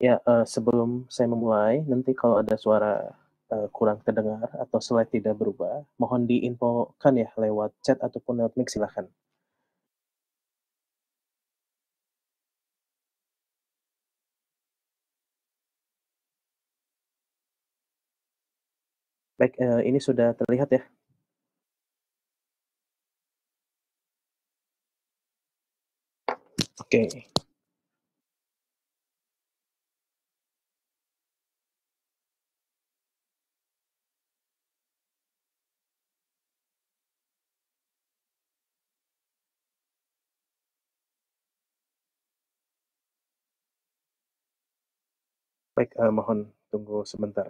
Ya, sebelum saya memulai, nanti kalau ada suara kurang terdengar atau slide tidak berubah, mohon diinfokan ya lewat chat ataupun lewat mic, silakan. Baik, ini sudah terlihat ya? Oke. Baik, mohon tunggu sebentar.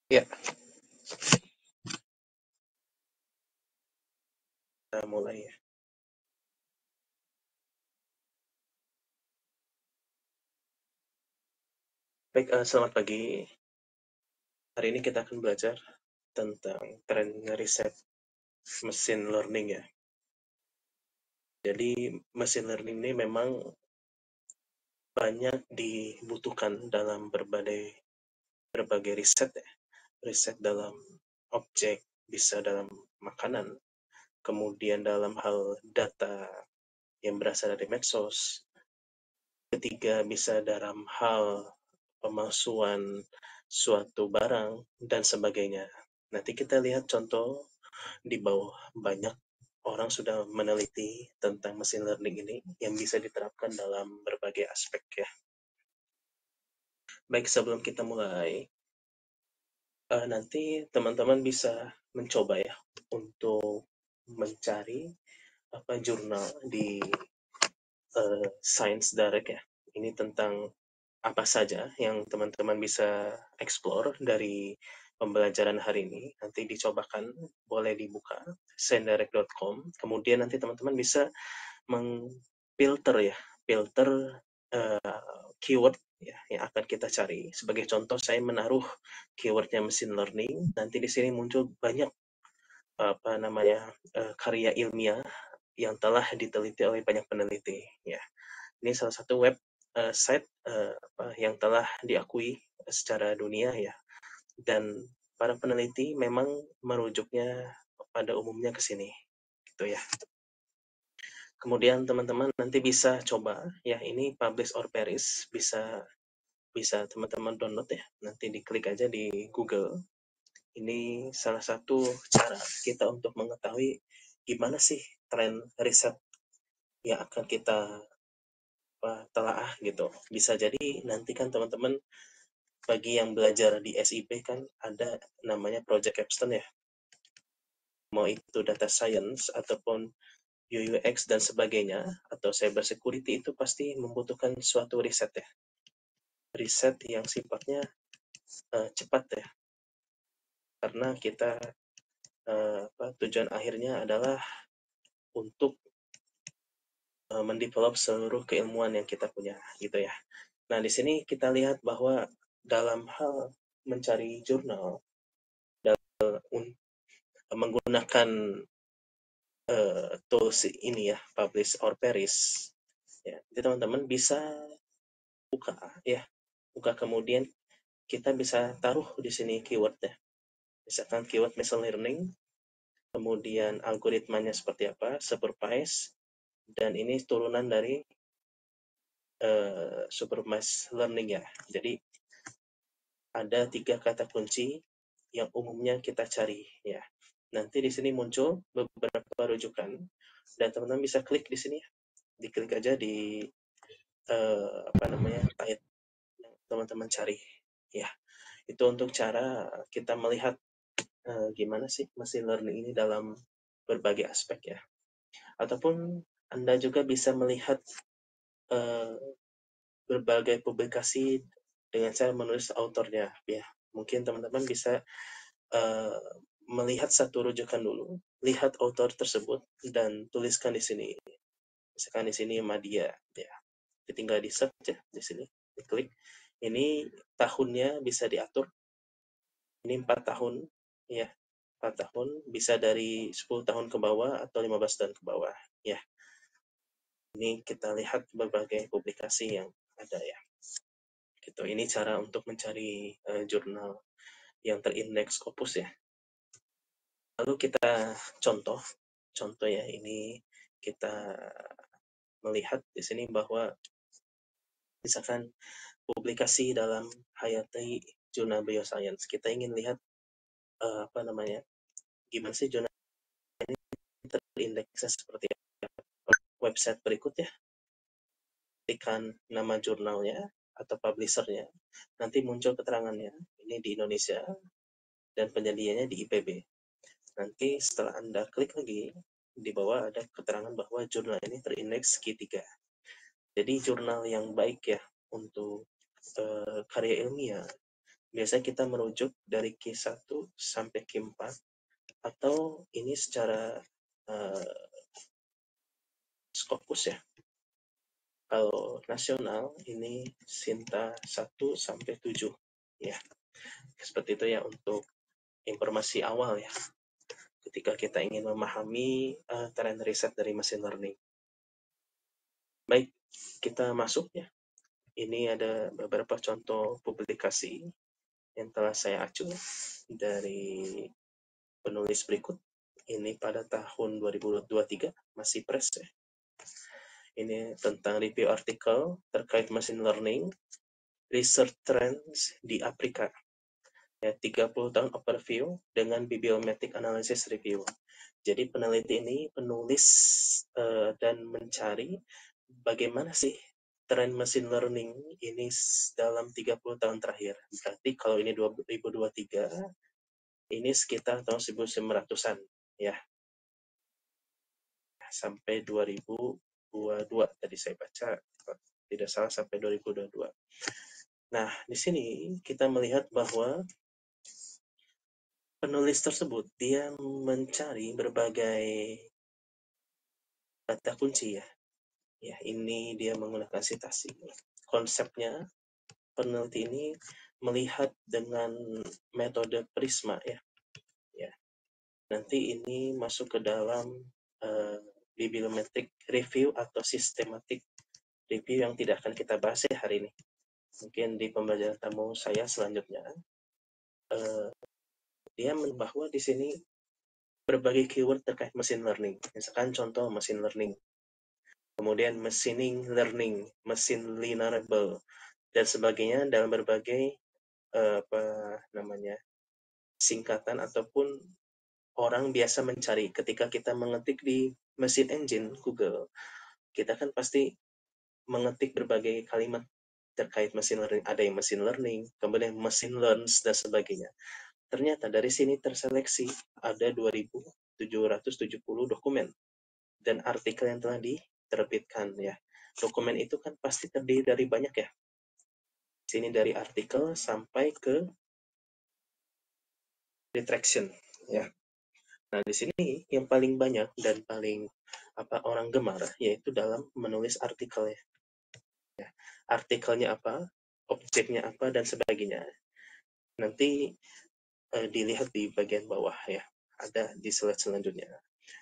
Ya, kita mulai ya. Baik, selamat pagi. Hari ini kita akan belajar tentang tren riset machine learning ya. Jadi machine learning ini memang banyak dibutuhkan dalam berbagai riset ya. Riset dalam objek, bisa dalam makanan, kemudian dalam hal data yang berasal dari medsos. Ketiga, bisa dalam hal pemalsuan suatu barang dan sebagainya. Nanti kita lihat contoh di bawah. Banyak orang sudah meneliti tentang machine learning ini yang bisa diterapkan dalam berbagai aspek ya. Baik, sebelum kita mulai, nanti teman-teman bisa mencoba ya untuk mencari jurnal di Science Direct ya. Ini tentang apa saja yang teman-teman bisa explore dari pembelajaran hari ini. Nanti dicobakan, boleh dibuka sciencedirect.com. Kemudian nanti teman-teman bisa filter keyword ya yang akan kita cari. Sebagai contoh, saya menaruh keywordnya machine learning. Nanti di sini muncul banyak karya ilmiah yang telah diteliti oleh banyak peneliti ya. Ini salah satu site yang telah diakui secara dunia ya, dan para peneliti memang merujuknya pada umumnya ke sini gitu ya. Kemudian teman-teman nanti bisa coba ya, ini publish or perish, bisa teman-teman download ya, nanti diklik aja di Google. Ini salah satu cara kita untuk mengetahui gimana sih tren riset yang akan kita telaah gitu. Bisa jadi nanti kan teman-teman, bagi yang belajar di SIP kan ada namanya project capstone ya, mau itu data science ataupun UX dan sebagainya, atau cyber security, itu pasti membutuhkan suatu riset ya. Riset yang sifatnya cepat ya. Karena kita tujuan akhirnya adalah untuk mendevelop seluruh keilmuan yang kita punya gitu ya. Nah, di sini kita lihat bahwa dalam hal mencari jurnal menggunakan tools ini ya, publish or perish ya. Jadi teman-teman bisa buka kemudian kita bisa taruh di sini keywordnya. Misalkan keyword machine learning, kemudian algoritmanya seperti apa, supervised, dan ini turunan dari supervised learning ya. Jadi ada 3 kata kunci yang umumnya kita cari ya. Nanti di sini muncul beberapa rujukan dan teman-teman bisa klik di sini. Diklik aja di title yang teman-teman cari ya. Itu untuk cara kita melihat gimana sih machine learning ini dalam berbagai aspek ya. Ataupun Anda juga bisa melihat berbagai publikasi dengan cara menulis autornya ya. Mungkin teman-teman bisa melihat satu rujukan dulu, lihat autor tersebut dan tuliskan di sini. Misalkan di sini Madia ya. Tinggal di search ya di sini, diklik. Ini tahunnya bisa diatur. Ini 4 tahun ya. 4 tahun bisa dari 10 tahun ke bawah atau 15 tahun ke bawah ya. Ini kita lihat berbagai publikasi yang ada ya. Gitu. Ini cara untuk mencari jurnal yang terindeks Scopus ya. Lalu kita contoh ya, ini kita melihat di sini bahwa misalkan publikasi dalam Hayati Jurnal Bioscience, kita ingin lihat gimana sih jurnal ini terindeksnya seperti apa. Website berikutnya, ketikkan nama jurnalnya atau publishernya, nanti muncul keterangannya. Ini di Indonesia dan penyedianya di IPB. Nanti setelah Anda klik lagi, di bawah ada keterangan bahwa jurnal ini terindeks Q3. Jadi jurnal yang baik ya untuk karya ilmiah, biasanya kita merujuk dari Q1 sampai Q4, atau ini secara Scopus ya. Kalau nasional ini Sinta 1 sampai 7 ya. Seperti itu ya untuk informasi awal ya. Ketika kita ingin memahami tren riset dari machine learning. Baik, kita masuk ya. Ini ada beberapa contoh publikasi yang telah saya acu dari penulis berikut. Ini pada tahun 2023, masih press ya. Ini tentang review artikel terkait machine learning, research trends di Afrika. Ya, 30 tahun overview dengan bibliometric analysis review. Jadi peneliti ini penulis dan mencari bagaimana sih tren machine learning ini dalam 30 tahun terakhir. Berarti kalau ini 2023, ini sekitar tahun 1900-an ya. Sampai 2022 tadi saya baca, tidak salah sampai 2022. Nah, di sini kita melihat bahwa penulis tersebut dia mencari berbagai kata kunci ya. Ya, ini dia menggunakan sitasi. Konsepnya peneliti ini melihat dengan metode Prisma ya. Ya. Nanti ini masuk ke dalam bibliometric review atau systematic review yang tidak akan kita bahas ya hari ini. Mungkin di pembelajaran tamu saya selanjutnya, dia bahwa di sini berbagai keyword terkait machine learning. Misalkan contoh machine learning, kemudian machine learning, machine learnable, dan sebagainya dalam berbagai singkatan ataupun orang biasa mencari. Ketika kita mengetik di mesin engine Google, kita kan pasti mengetik berbagai kalimat terkait machine learning. Ada yang machine learning, kemudian machine learns, dan sebagainya. Ternyata dari sini terseleksi ada 2.770 dokumen dan artikel yang telah diterbitkan ya. Dokumen itu kan pasti terdiri dari banyak ya. Sini dari artikel sampai ke retraction ya. Nah, di sini yang paling banyak dan paling orang gemar yaitu dalam menulis artikelnya. Ya. Artikelnya apa, objeknya apa, dan sebagainya. Nanti dilihat di bagian bawah ya. Ada di slide selanjutnya.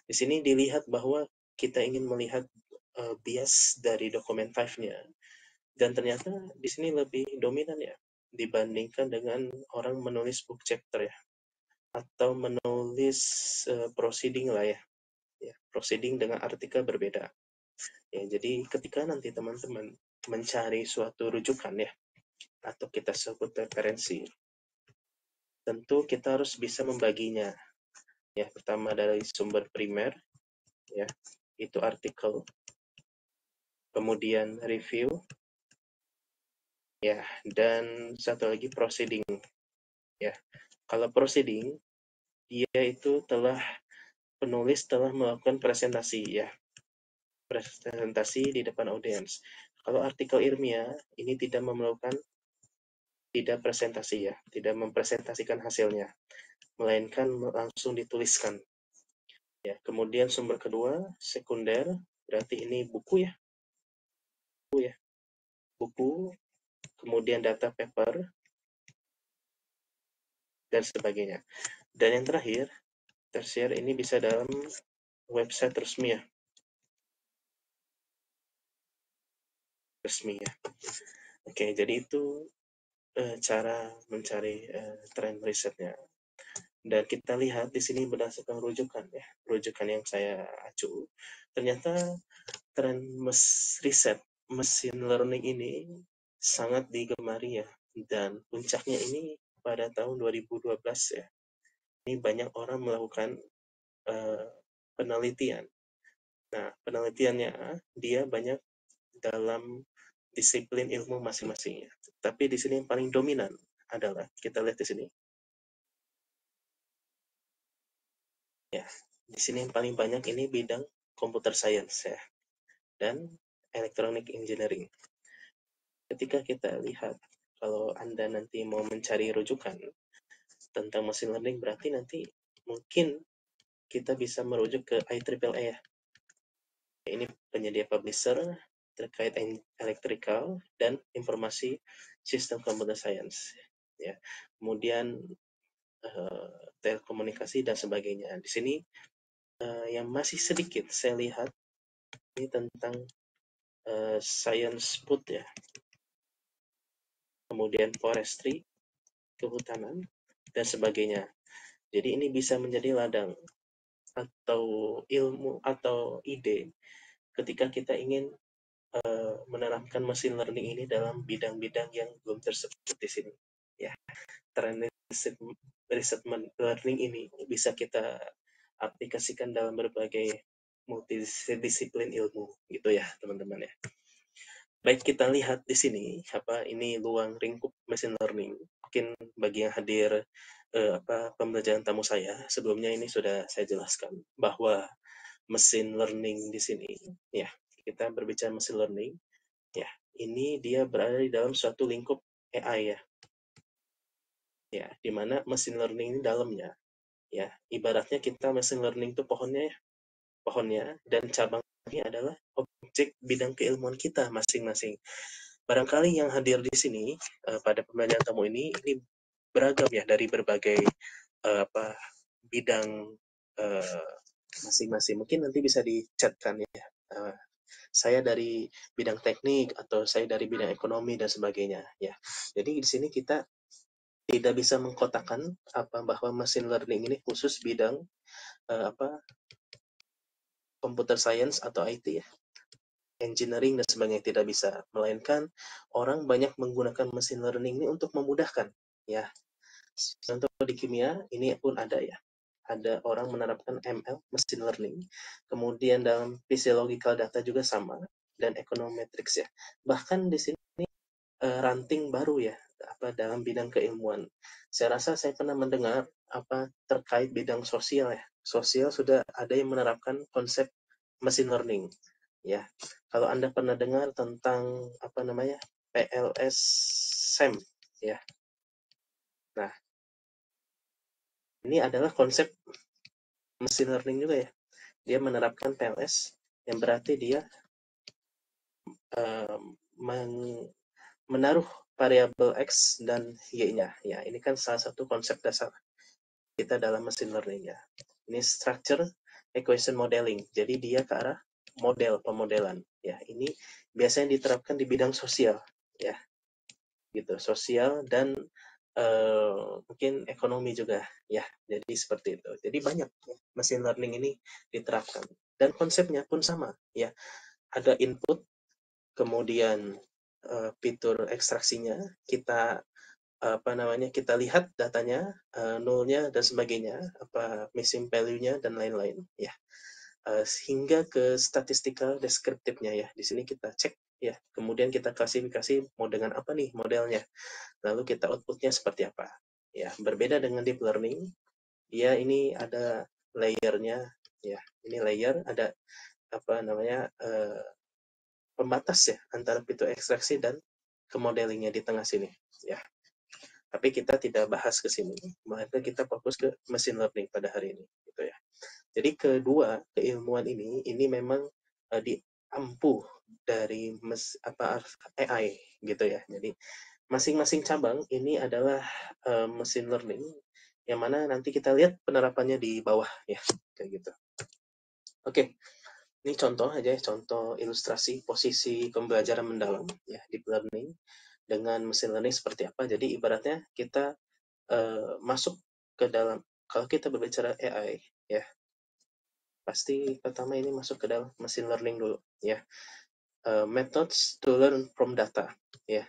Di sini dilihat bahwa kita ingin melihat bias dari dokumen 5-nya. Dan ternyata di sini lebih dominan ya. dibandingkan dengan orang menulis book chapter ya, atau menulis proceeding lah ya. Proceeding dengan artikel berbeda. Ya, jadi ketika nanti teman-teman mencari suatu rujukan ya, atau kita sebut referensi, tentu kita harus bisa membaginya. Ya, pertama dari sumber primer, ya, itu artikel, kemudian review, ya, dan satu lagi proceeding. Ya, kalau proceeding, dia itu penulis telah melakukan presentasi ya, presentasi di depan audiens. Kalau artikel ilmiah ini tidak presentasi ya, tidak mempresentasikan hasilnya, melainkan langsung dituliskan. Ya, kemudian sumber kedua, sekunder, berarti ini buku ya, buku, kemudian data paper, dan sebagainya. Dan yang terakhir, tersier ini bisa dalam website resmi ya. Oke, jadi itu cara mencari tren risetnya. Dan kita lihat di sini berdasarkan rujukan ya, rujukan yang saya acu. Ternyata tren riset mesin learning ini sangat digemari ya, dan puncaknya ini pada tahun 2012 ya. Ini banyak orang melakukan penelitian. Nah, penelitiannya dia banyak dalam disiplin ilmu masing-masingnya. Tapi di sini yang paling dominan adalah, kita lihat di sini. Ya, di sini yang paling banyak ini bidang computer science ya, dan electronic engineering. Ketika kita lihat, kalau Anda nanti mau mencari rujukan tentang machine learning, berarti nanti mungkin kita bisa merujuk ke IEEE ya. Ini penyedia publisher terkait electrical dan informasi sistem computer science. Ya. Kemudian telekomunikasi dan sebagainya. Di sini yang masih sedikit saya lihat ini tentang science food ya. Kemudian forestry, kehutanan, dan sebagainya. Jadi ini bisa menjadi ladang atau ilmu atau ide ketika kita ingin menerapkan machine learning ini dalam bidang-bidang yang belum tersebut di sini. Ya, tren riset learning ini bisa kita aplikasikan dalam berbagai multidisiplin ilmu, gitu ya teman-teman ya. Baik, kita lihat di sini ini luang lingkup machine learning. Mungkin bagi yang hadir pembelajaran tamu saya sebelumnya ini sudah saya jelaskan bahwa machine learning di sini ya, kita berbicara machine learning ya, ini dia berada di dalam suatu lingkup AI ya. Ya, di mana machine learning ini dalamnya ya, ibaratnya kita machine learning itu pohonnya dan cabangnya adalah objek bidang keilmuan kita masing-masing. Barangkali yang hadir di sini pada pembelajaran tamu ini beragam ya, dari berbagai bidang masing-masing. Mungkin nanti bisa dicatkan ya. Saya dari bidang teknik atau saya dari bidang ekonomi dan sebagainya ya. Jadi di sini kita tidak bisa mengkotakkan bahwa machine learning ini khusus bidang computer science atau IT ya, engineering dan sebagainya, tidak bisa. Melainkan orang banyak menggunakan machine learning ini untuk memudahkan ya. Contoh di kimia ini pun ada ya. Ada orang menerapkan ML, machine learning. Kemudian dalam physiological data juga sama, dan econometrics ya. Bahkan di sini ranting baru ya, dalam bidang keilmuan. Saya rasa saya pernah mendengar terkait bidang sosial ya. Sosial sudah ada yang menerapkan konsep machine learning ya. Kalau Anda pernah dengar tentang PLS SEM ya. Nah, ini adalah konsep machine learning juga ya. Dia menerapkan PLS yang berarti dia menaruh variabel X dan Y-nya. Ya, ini kan salah satu konsep dasar kita dalam machine learning ya. Ini structure equation modeling. Jadi dia ke arah model pemodelan. Ya, ini biasanya diterapkan di bidang sosial ya. gitu, sosial dan mungkin ekonomi juga ya. Jadi seperti itu. Jadi banyak ya, machine learning ini diterapkan dan konsepnya pun sama ya. Ada input, kemudian fitur ekstraksinya kita kita lihat datanya, nolnya dan sebagainya, missing value-nya dan lain-lain ya. Hingga ke statistical descriptive-nya ya. Di sini kita cek ya. Kemudian kita klasifikasi mau dengan apa nih modelnya. Lalu kita output-nya seperti apa. Ya, berbeda dengan deep learning, ya ini ada layer-nya ya. Ini layer ada pembatas ya antara fitur ekstraksi dan ke modelingnya di tengah sini ya. Tapi kita tidak bahas ke sini, maka kita fokus ke machine learning pada hari ini gitu ya. Jadi kedua keilmuan ini memang diampuh dari AI gitu ya. Jadi masing-masing cabang ini adalah machine learning yang mana nanti kita lihat penerapannya di bawah ya kayak gitu. Oke. Ini contoh aja ya, contoh ilustrasi posisi pembelajaran mendalam ya deep learning dengan machine learning seperti apa. Jadi ibaratnya kita masuk ke dalam, kalau kita berbicara AI ya, pasti pertama ini masuk ke dalam machine learning dulu ya. Methods to learn from data ya,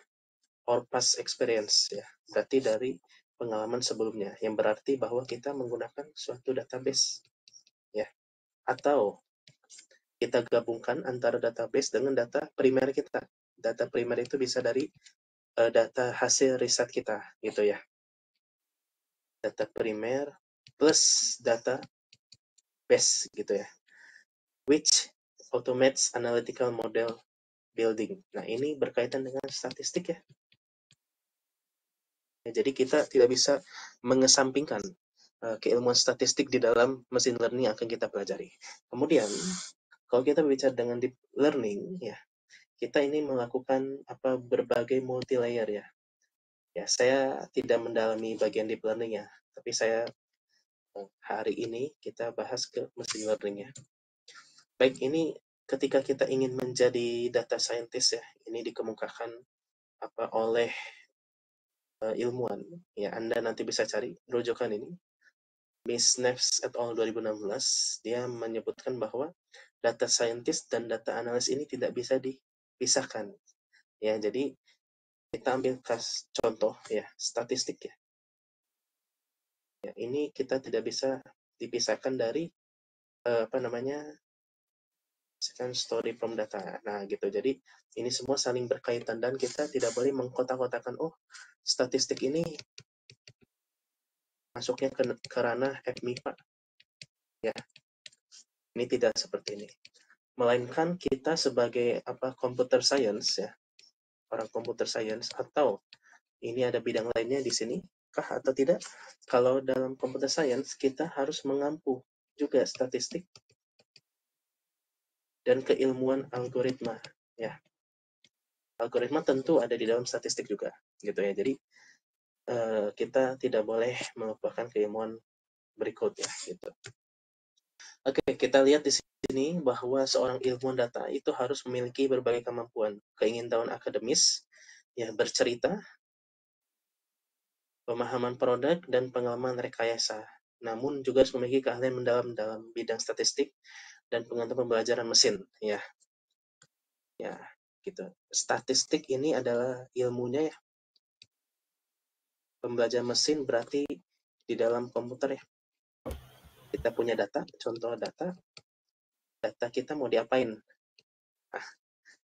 or past experience ya. Berarti dari pengalaman sebelumnya, yang berarti bahwa kita menggunakan suatu database ya, atau kita gabungkan antara database dengan data primer kita. Data primer itu bisa dari data hasil riset kita gitu ya. Data primer plus data base gitu ya. Which automates analytical model building. Nah, ini berkaitan dengan statistik ya. Jadi kita tidak bisa mengesampingkan keilmuan statistik di dalam machine learning yang akan kita pelajari. Kemudian, kalau kita bicara dengan deep learning ya, kita ini melakukan berbagai multi layer ya. Ya, saya tidak mendalami bagian deep learning ya, tapi saya hari ini kita bahas ke machine learning ya. Baik, ini ketika kita ingin menjadi data scientist ya, ini dikemukakan oleh ilmuwan ya. Anda nanti bisa cari rujukan ini. Miss Neves et al. 2016, dia menyebutkan bahwa data scientist dan data analis ini tidak bisa dipisahkan. Ya, jadi kita ambil contoh ya, statistik ya. Ya, ini kita tidak bisa dipisahkan dari second story from data. Nah, gitu. Jadi ini semua saling berkaitan dan kita tidak boleh mengkotak-kotakan statistik ini masuknya ke ranah FMIPA. Ya. Ini tidak seperti ini. Melainkan kita sebagai computer science ya. Orang computer science, atau ini ada bidang lainnya di sini kah atau tidak? Kalau dalam computer science kita harus mengampu juga statistik dan keilmuan algoritma ya. Algoritma tentu ada di dalam statistik juga gitu ya. Jadi kita tidak boleh melupakan keilmuan berikutnya gitu. Oke, kita lihat di sini bahwa seorang ilmuwan data itu harus memiliki berbagai kemampuan, keingintahuan akademis, ya bercerita, pemahaman produk dan pengalaman rekayasa. Namun juga harus memiliki keahlian mendalam dalam bidang statistik dan pengetahuan pembelajaran mesin, ya. Ya, gitu. Statistik ini adalah ilmunya ya. Pembelajaran mesin berarti di dalam komputer ya. Kita punya data, contoh data kita mau diapain?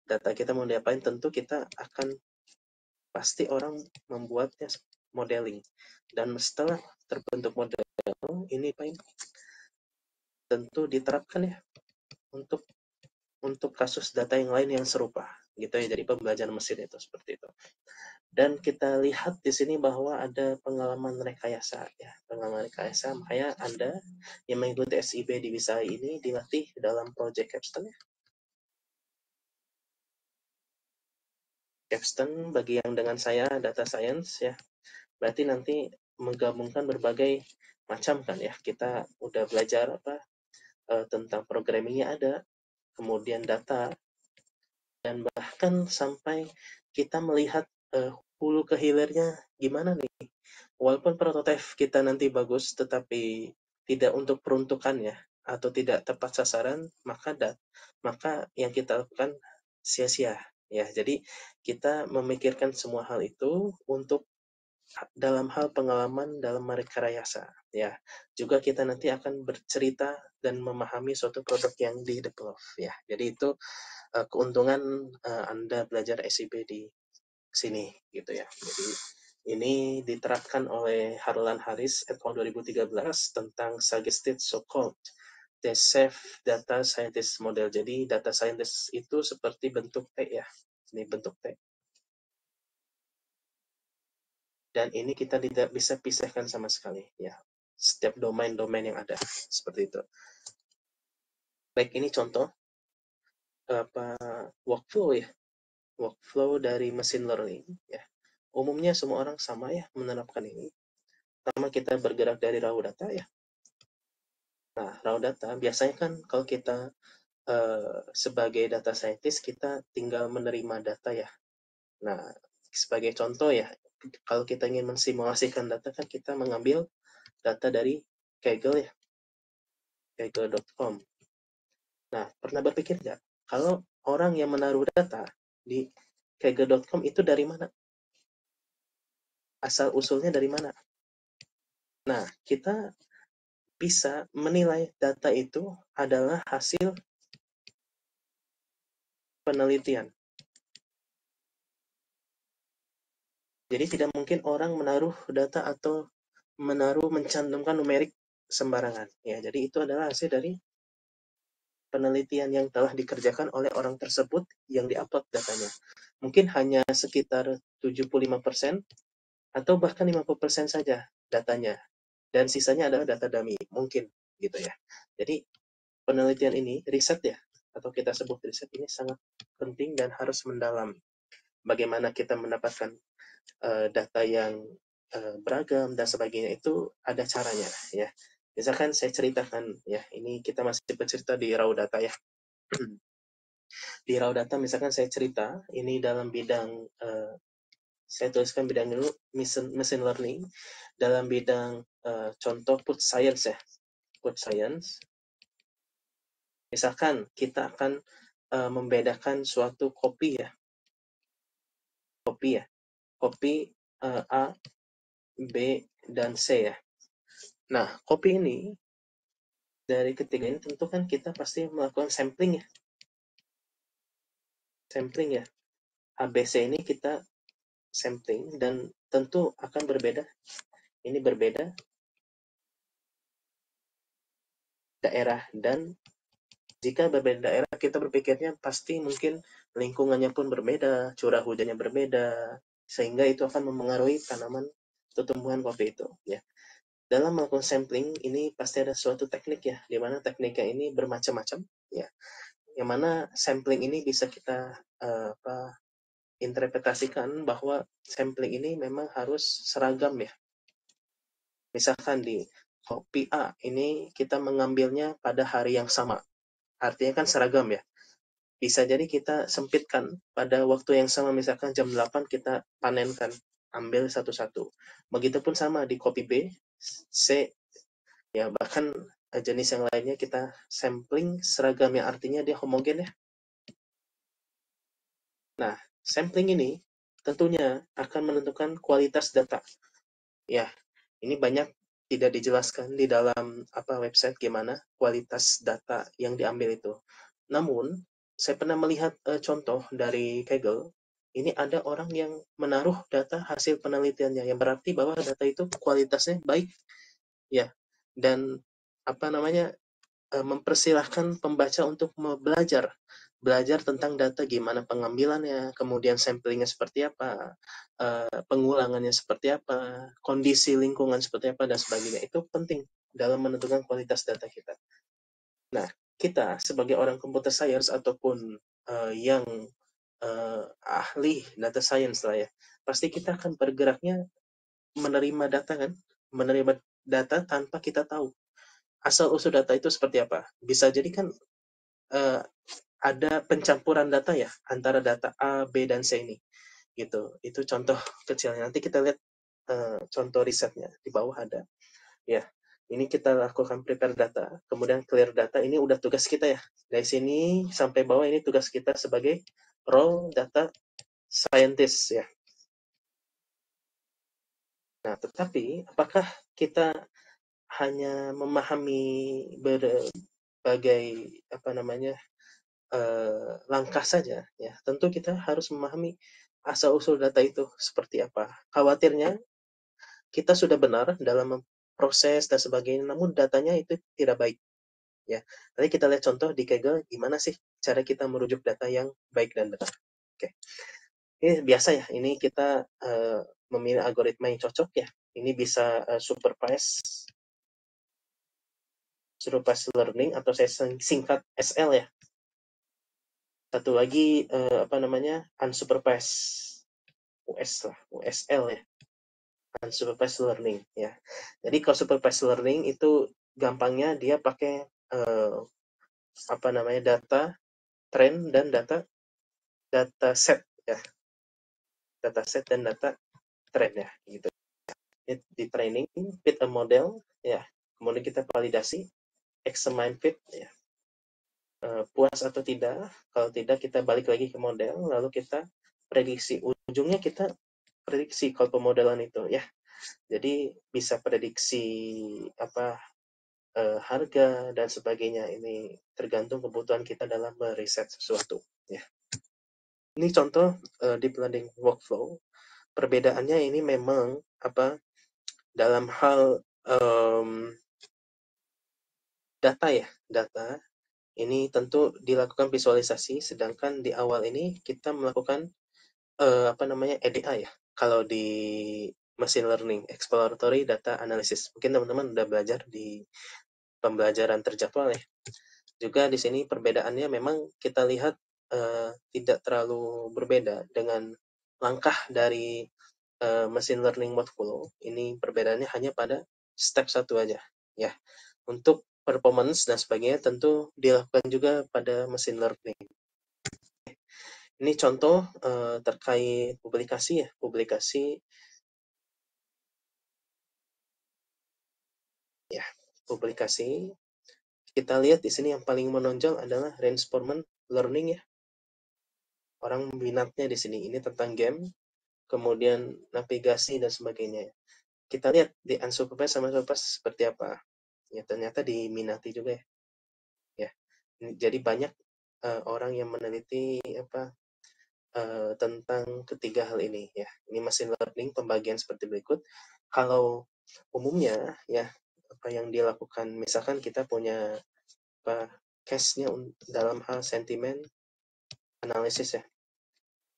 Data kita mau diapain, tentu kita akan pasti orang membuatnya modeling. Dan setelah terbentuk model, ini tentu diterapkan ya untuk kasus data yang lain yang serupa gitu ya. Jadi pembelajaran mesin itu seperti itu. Dan kita lihat di sini bahwa ada pengalaman rekayasa ya, pengalaman rekayasa. Makanya Anda yang mengikuti SIB di Wisai ini dilatih dalam proyek Capstone ya. Capstone bagi yang dengan saya data science ya, berarti nanti menggabungkan berbagai macam kan ya. Kita udah belajar tentang programmingnya ada, kemudian data, dan bahkan sampai kita melihat hulu ke hilirnya gimana nih? Walaupun prototipe kita nanti bagus, tetapi tidak untuk peruntukannya atau tidak tepat sasaran, maka yang kita lakukan sia-sia. Ya, jadi kita memikirkan semua hal itu untuk dalam hal pengalaman dalam merekayasa. Ya, juga kita nanti akan bercerita dan memahami suatu produk yang di-develop. Ya, jadi itu keuntungan Anda belajar SIB di sini gitu ya. Jadi ini diterapkan oleh Harlan Harris et al. 2013 tentang suggested so-called the safe data scientist model. Jadi data scientist itu seperti bentuk T ya. Ini bentuk T. Dan ini kita tidak bisa pisahkan sama sekali ya. Setiap domain-domain yang ada seperti itu. Baik, ini contoh workflow ya. Workflow dari machine learning ya. Umumnya semua orang sama ya menerapkan ini. Pertama kita bergerak dari raw data ya. Nah, raw data biasanya kan kalau kita sebagai data scientist kita tinggal menerima data ya. Nah, sebagai contoh ya, kalau kita ingin mensimulasikan data kan kita mengambil data dari Kaggle ya, kaggle.com. Nah, pernah berpikir nggak kalau orang yang menaruh data di kaggle.com itu dari mana? Asal usulnya dari mana? Nah, kita bisa menilai data itu adalah hasil penelitian. Jadi tidak mungkin orang menaruh data atau mencantumkan numerik sembarangan. Ya, jadi itu adalah hasil dari penelitian yang telah dikerjakan oleh orang tersebut yang diupload datanya. Mungkin hanya sekitar 75% atau bahkan 50% saja datanya. Dan sisanya adalah data dummy. Mungkin gitu ya. Jadi penelitian ini, riset ya, atau kita sebut riset ini sangat penting dan harus mendalam. Bagaimana kita mendapatkan data yang beragam dan sebagainya itu ada caranya ya. Misalkan saya ceritakan ya, ini kita masih bercerita di raw data ya. Di raw data misalkan saya cerita ini dalam bidang saya tuliskan bidang dulu machine learning dalam bidang contoh food science ya. Food science. Misalkan kita akan membedakan suatu kopi ya. Kopi A, B, dan C ya. Nah, kopi ini dari ketiga ini tentu kan kita pasti melakukan sampling ya. Sampling ya. ABC ini kita sampling dan tentu akan berbeda. Ini berbeda daerah dan jika berbeda daerah kita berpikirnya pasti mungkin lingkungannya pun berbeda, curah hujannya berbeda, sehingga itu akan memengaruhi tanaman atau tumbuhan kopi itu ya. Dalam melakukan sampling ini pasti ada suatu teknik ya, di mana tekniknya ini bermacam-macam ya. Yang mana sampling ini bisa kita interpretasikan bahwa sampling ini memang harus seragam ya. Misalkan di kopi A ini kita mengambilnya pada hari yang sama. Artinya kan seragam ya. Bisa jadi kita sempitkan pada waktu yang sama, misalkan jam 8 kita panenkan, ambil satu-satu. Begitupun sama di kopi B, C, ya bahkan jenis yang lainnya kita sampling seragam yang artinya dia homogen ya. Nah, sampling ini tentunya akan menentukan kualitas data. Ya, ini banyak tidak dijelaskan di dalam website gimana kualitas data yang diambil itu. Namun, saya pernah melihat contoh dari Kaggle. Ini ada orang yang menaruh data hasil penelitiannya, yang berarti bahwa data itu kualitasnya baik, ya. Dan mempersilahkan pembaca untuk belajar tentang data, gimana pengambilannya, kemudian samplingnya seperti apa, pengulangannya seperti apa, kondisi lingkungan seperti apa, dan sebagainya. Itu penting dalam menentukan kualitas data kita. Nah, kita sebagai orang computer science ataupun yang ahli data science lah ya, pasti kita akan bergeraknya menerima data kan, menerima data tanpa kita tahu asal usul data itu seperti apa. Bisa jadi kan ada pencampuran data ya antara data A, B, dan C ini. gitu. Itu contoh kecilnya. Nanti kita lihat contoh risetnya di bawah ada. Ya, ini kita lakukan prepare data, kemudian clear data. Ini udah tugas kita ya. Dari sini sampai bawah ini tugas kita sebagai role data scientist ya. Nah, tetapi apakah kita hanya memahami berbagai langkah saja ya? Tentu kita harus memahami asal usul data itu seperti apa. Khawatirnya kita sudah benar dalam proses dan sebagainya, namun datanya itu tidak baik ya. Nanti kita lihat contoh di Kaggle gimana sih cara kita merujuk data yang baik dan benar. Oke. Ini biasa ya, ini kita memilih algoritma yang cocok ya. Ini bisa supervised learning atau saya singkat SL ya. Satu lagi unsupervised USL ya. Unsupervised learning ya. Jadi kalau supervised learning itu gampangnya dia pakai data trend dan data set ya. Data set dan data trend ya gitu. Di training fit a model ya. Kemudian kita validasi examine fit ya. Puas atau tidak, kalau tidak kita balik lagi ke model, lalu kita prediksi, ujungnya kita prediksi kalau pemodelan itu ya. Jadi bisa prediksi harga dan sebagainya. Ini tergantung kebutuhan kita dalam meriset sesuatu ya. Ini contoh deep learning workflow. Perbedaannya ini memang dalam hal data ya, data ini tentu dilakukan visualisasi, sedangkan di awal ini kita melakukan EDA ya. Kalau di machine learning, exploratory data analysis. Mungkin teman-teman udah belajar di pembelajaran terjadwal ya. Juga di sini perbedaannya memang kita lihat tidak terlalu berbeda dengan langkah dari machine learning workflow. Ini perbedaannya hanya pada step satu aja ya. Untuk performance dan sebagainya tentu dilakukan juga pada machine learning. Ini contoh terkait publikasi ya, publikasi kita lihat di sini yang paling menonjol adalah reinforcement learning ya. Orang minatnya di sini ini tentang game, kemudian navigasi dan sebagainya. Kita lihat di unsupervised sama supervised seperti apa. Ya ternyata diminati juga ya. Ya. Jadi banyak orang yang meneliti tentang ketiga hal ini ya. Ini machine learning pembagian seperti berikut. Kalau umumnya ya apa yang dilakukan, misalkan kita punya case-nya dalam hal sentimen analisis ya.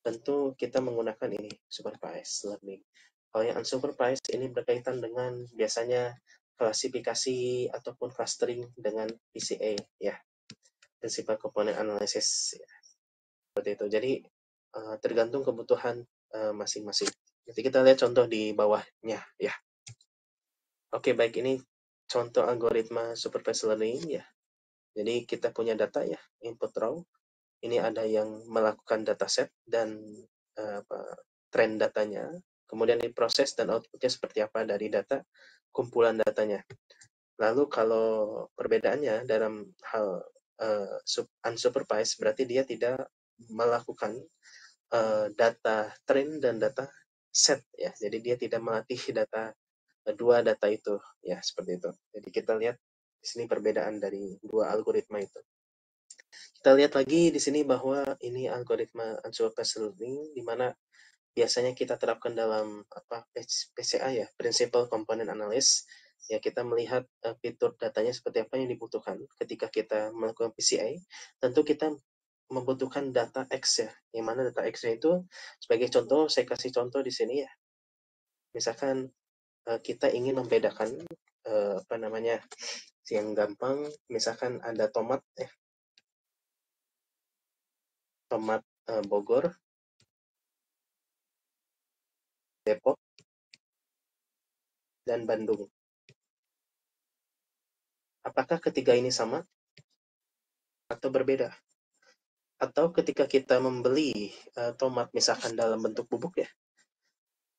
Tentu kita menggunakan ini supervised learning. Kalau yang unsupervised ini berkaitan dengan biasanya klasifikasi ataupun clustering dengan PCA ya. Principal Component Analysis ya. Seperti itu. Jadi tergantung kebutuhan masing-masing. Nanti kita lihat contoh di bawahnya ya. Oke, baik, ini contoh algoritma supervised learning ya. Jadi kita punya data ya, input raw. Ini ada yang melakukan dataset dan trend datanya. Kemudian diproses dan outputnya seperti apa dari data kumpulan datanya. Lalu kalau perbedaannya dalam hal unsupervised berarti dia tidak melakukan data trend dan data set ya. Jadi dia tidak melatih dua data itu ya, seperti itu. Jadi kita lihat di sini perbedaan dari dua algoritma itu. Kita lihat lagi di sini bahwa ini algoritma unsupervised learning di mana biasanya kita terapkan dalam PCA ya, Principal Component Analysis. Ya, kita melihat fitur datanya seperti apa yang dibutuhkan ketika kita melakukan PCA. Tentu kita membutuhkan data X ya. Yang mana data X-nya itu sebagai contoh, saya kasih contoh di sini ya. Misalkan kita ingin membedakan yang gampang, misalkan ada tomat ya. Tomat Bogor, Depok, dan Bandung. Apakah ketiga ini sama atau berbeda? Atau ketika kita membeli tomat misalkan dalam bentuk bubuk ya.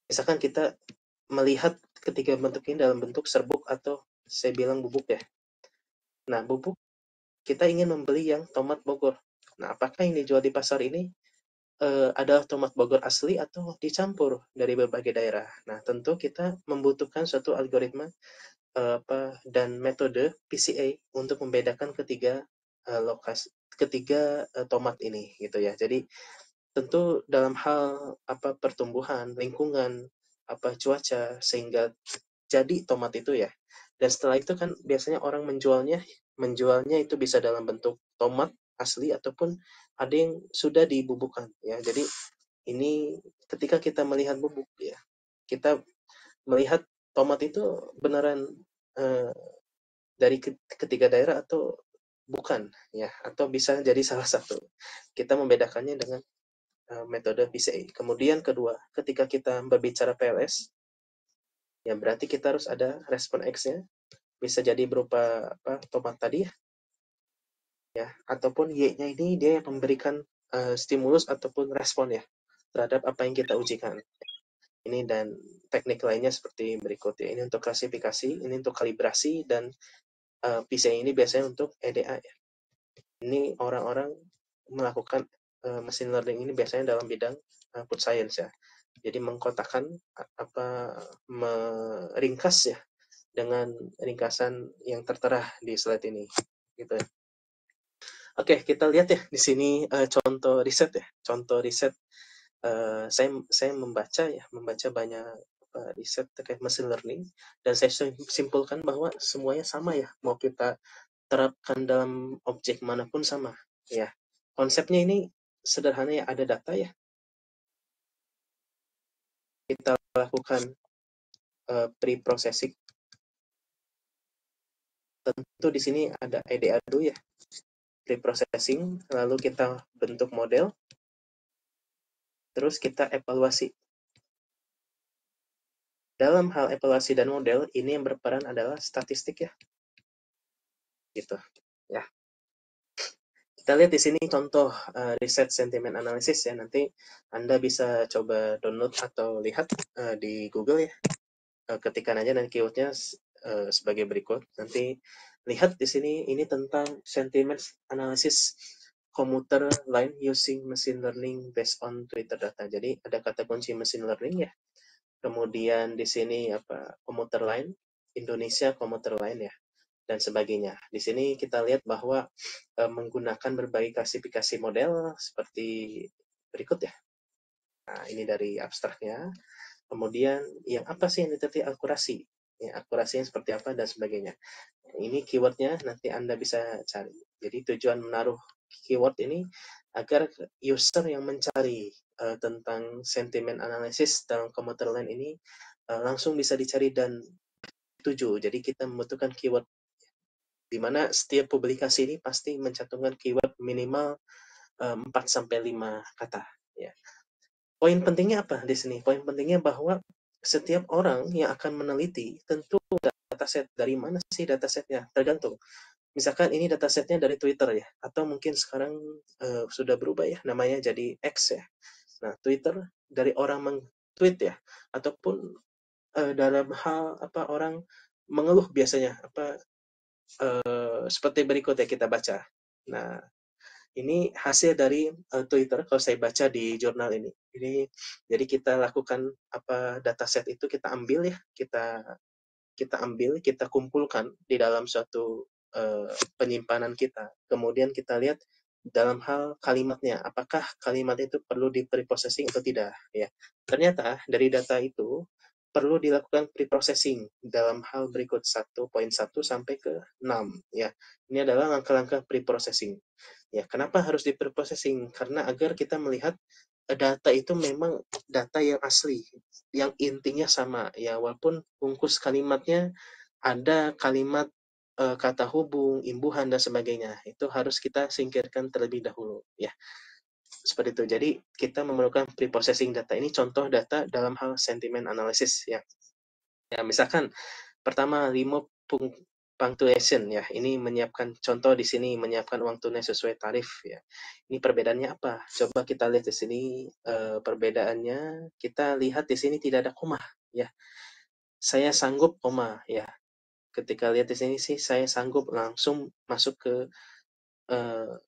Misalkan kita melihat ketika bentuk ini dalam bentuk serbuk atau saya bilang bubuk ya. Nah, bubuk kita ingin membeli yang tomat Bogor. Nah, apakah yang dijual di pasar ini adalah tomat Bogor asli atau dicampur dari berbagai daerah? Nah, tentu kita membutuhkan suatu algoritma dan metode PCA untuk membedakan ketiga tomat ini gitu ya. Jadi tentu dalam hal pertumbuhan, lingkungan, cuaca sehingga jadi tomat itu ya. Dan setelah itu kan biasanya orang menjualnya itu bisa dalam bentuk tomat asli ataupun ada yang sudah dibubuhkan ya. Jadi ini ketika kita melihat bubuk ya, kita melihat tomat itu beneran dari ketiga daerah atau bukan ya, atau bisa jadi salah satu. Kita membedakannya dengan metode PCA. Kemudian kedua, ketika kita berbicara PLS, ya berarti kita harus ada respon X-nya. Bisa jadi berupa tomat tadi ya, ataupun Y-nya ini dia yang memberikan stimulus ataupun respon ya terhadap apa yang kita ujikan. Ini dan teknik lainnya seperti berikut ya. Ini untuk klasifikasi, ini untuk kalibrasi, dan PCA ini biasanya untuk EDA ya. Ini orang-orang melakukan machine learning ini biasanya dalam bidang food science ya. Jadi mengkotakkan meringkas ya dengan ringkasan yang tertera di slide ini gitu ya. Oke, kita lihat ya di sini contoh riset ya. Contoh riset saya membaca banyak riset terkait machine learning, dan saya simpulkan bahwa semuanya sama ya, mau kita terapkan dalam objek manapun sama ya. Konsepnya ini sederhana ya, ada data ya, kita lakukan pre-processing. Tentu di sini ada EDA dulu ya, pre-processing, lalu kita bentuk model, terus kita evaluasi. Dalam hal evaluasi dan model, ini yang berperan adalah statistik ya. Gitu. Ya. Kita lihat di sini contoh riset sentiment analysis ya. Nanti Anda bisa coba download atau lihat di Google ya. Ketikkan aja dan keywordnya sebagai berikut. Nanti lihat di sini, ini tentang sentiment analysis commuter line using machine learning based on Twitter data. Jadi ada kata kunci machine learning ya. Kemudian di sini commuter line, Indonesia commuter line ya, dan sebagainya. Di sini kita lihat bahwa menggunakan berbagai klasifikasi model seperti berikut ya. Nah, ini dari abstraknya. Kemudian yang apa sih yang diteliti? Akurasi. Ya, akurasinya seperti apa dan sebagainya. Ini keywordnya nanti Anda bisa cari. Jadi tujuan menaruh keyword ini agar user yang mencari tentang sentiment analysis dalam commuter line ini langsung bisa dicari dan tuju. Jadi kita membutuhkan keyword di mana setiap publikasi ini pasti mencantumkan keyword minimal 4-5 kata ya. Poin pentingnya apa di sini? Poin pentingnya bahwa setiap orang yang akan meneliti tentu dataset. Dari mana sih datasetnya? Tergantung. Misalkan ini datasetnya dari Twitter ya, atau mungkin sekarang sudah berubah ya, namanya jadi X ya. Nah, Twitter dari orang meng-tweet ya, ataupun dalam hal orang mengeluh biasanya seperti berikut ya, kita baca. Nah, ini hasil dari Twitter kalau saya baca di jurnal ini. Jadi kita lakukan dataset itu kita ambil ya, kita kumpulkan di dalam suatu penyimpanan kita. Kemudian kita lihat dalam hal kalimatnya, apakah kalimat itu perlu di pre-processing atau tidak ya. Ternyata dari data itu perlu dilakukan pre-processing dalam hal berikut 1.1 sampai ke 6 ya. Ini adalah langkah-langkah pre-processing. Ya, kenapa harus di pre-processing? Karena agar kita melihat data itu memang data yang asli, yang intinya sama ya, walaupun bungkus kalimatnya ada kalimat kata hubung, imbuhan, dan sebagainya. Itu harus kita singkirkan terlebih dahulu ya. Seperti itu. Jadi kita memerlukan pre-processing data. Ini contoh data dalam hal sentiment analysis ya. Ya, misalkan pertama punctuation ya. Ini menyiapkan contoh di sini menyiapkan uang tunai sesuai tarif ya. Ini perbedaannya apa? Coba kita lihat di sini perbedaannya. Kita lihat di sini tidak ada koma ya. Saya sanggup koma ya. Ketika lihat di sini sih saya sanggup langsung masuk ke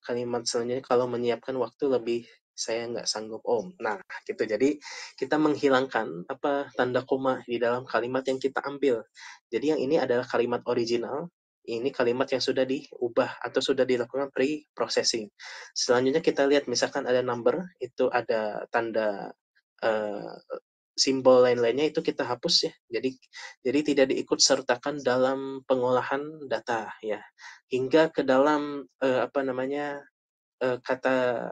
kalimat selanjutnya kalau menyiapkan waktu lebih saya nggak sanggup om. Nah, gitu. Jadi kita menghilangkan apa tanda koma di dalam kalimat yang kita ambil. Jadi yang ini adalah kalimat original. Ini kalimat yang sudah diubah atau sudah dilakukan pre-processing. Selanjutnya kita lihat misalkan ada number, itu ada tanda simbol lain-lainnya itu kita hapus ya. Jadi tidak diikut sertakan dalam pengolahan data ya. Hingga ke dalam kata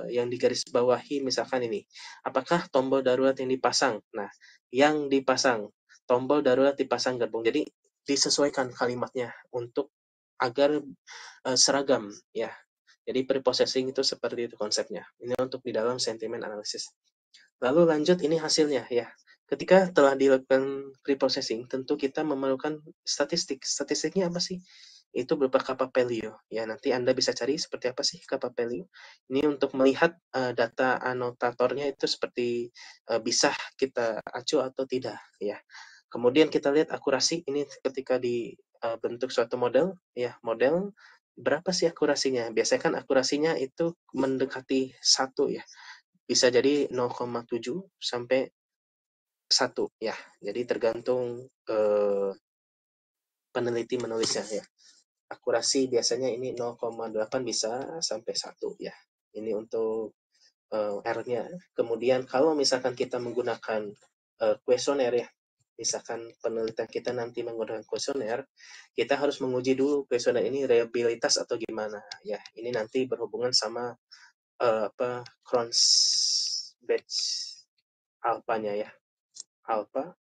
yang digarisbawahi misalkan ini. Apakah tombol darurat yang dipasang? Nah, yang dipasang tombol darurat dipasang gerbong. Jadi disesuaikan kalimatnya untuk agar seragam ya. Jadi preprocessing itu seperti itu konsepnya. Ini untuk di dalam sentiment analysis. Lalu lanjut ini hasilnya ya. Ketika telah dilakukan preprocessing, tentu kita memerlukan statistik. Statistiknya apa sih? Itu berupa kappa value. Ya, nanti Anda bisa cari seperti apa sih kappa value. Ini untuk melihat data anotatornya itu seperti bisa kita acu atau tidak ya. Kemudian kita lihat akurasi ini ketika dibentuk suatu model ya, model berapa sih akurasinya? Biasanya kan akurasinya itu mendekati 1 ya. Bisa jadi 0,7 sampai 1 ya. Jadi tergantung peneliti menulisnya ya. Akurasi biasanya ini 0,8 bisa sampai 1 ya. Ini untuk R-nya. Kemudian kalau misalkan kita menggunakan kuesioner ya, misalkan penelitian kita nanti menggunakan kuesioner, kita harus menguji dulu kuesioner ini reliabilitas atau gimana ya. Ini nanti berhubungan sama Cron's batch alpanya ya. Alpha